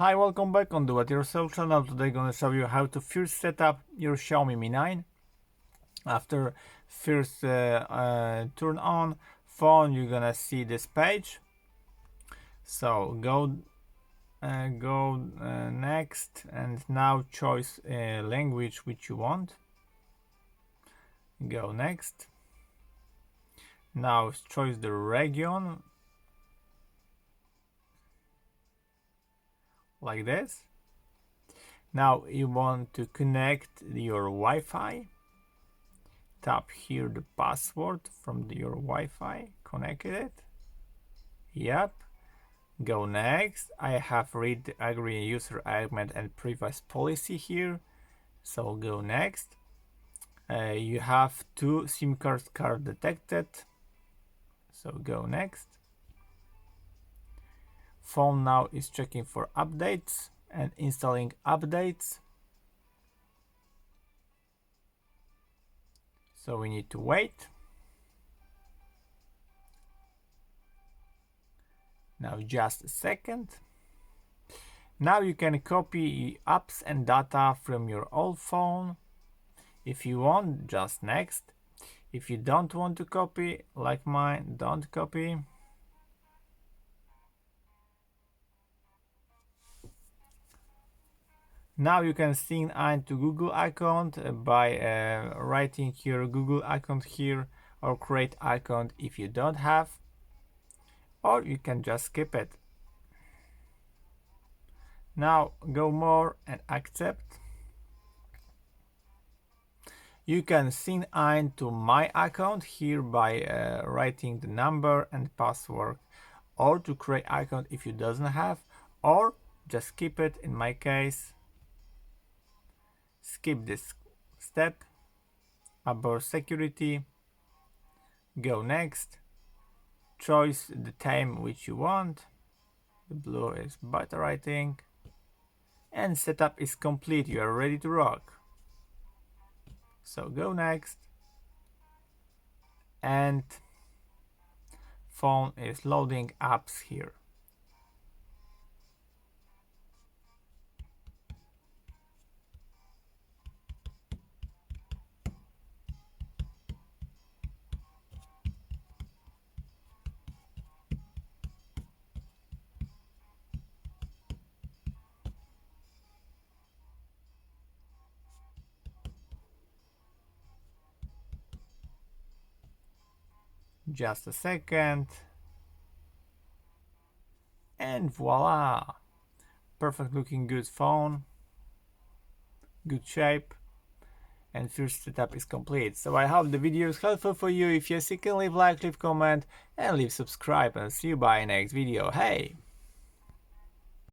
Hi, welcome back on Do It Yourself channel. Today I'm gonna show you how to first set up your Xiaomi Mi 9. After first turn on phone, you're gonna see this page. So go next, and now choose language which you want. Go next. Now choose the region like this. Now you want to connect your Wi-Fi. Tap here the password from your Wi-Fi. Connect it. Yep. Go next. I have read the agree user agreement and privacy policy here. So go next. You have two SIM card detected. So go next. Phone now is checking for updates and installing updates. So we need to wait. Now just a second. Now you can copy apps and data from your old phone. If you want, just next. If you don't want to copy, like mine, don't copy. Now you can sign in to Google account by writing your Google account here, or create account if you don't have, or you can just skip it. Now go more and accept. You can sign in to my account here by writing the number and password, or to create account if you doesn't have, or just skip it. In my case, skip this step. Abort security. Go next. Choose the time which you want. The blue is better, I think. And setup is complete. You are ready to rock. So go next. And phone is loading apps here. Just a second. And voila! Perfect looking good phone. Good shape. And first setup is complete. So I hope the video is helpful for you. If yes, you can leave like, leave comment, and leave subscribe, and see you by next video. Hey!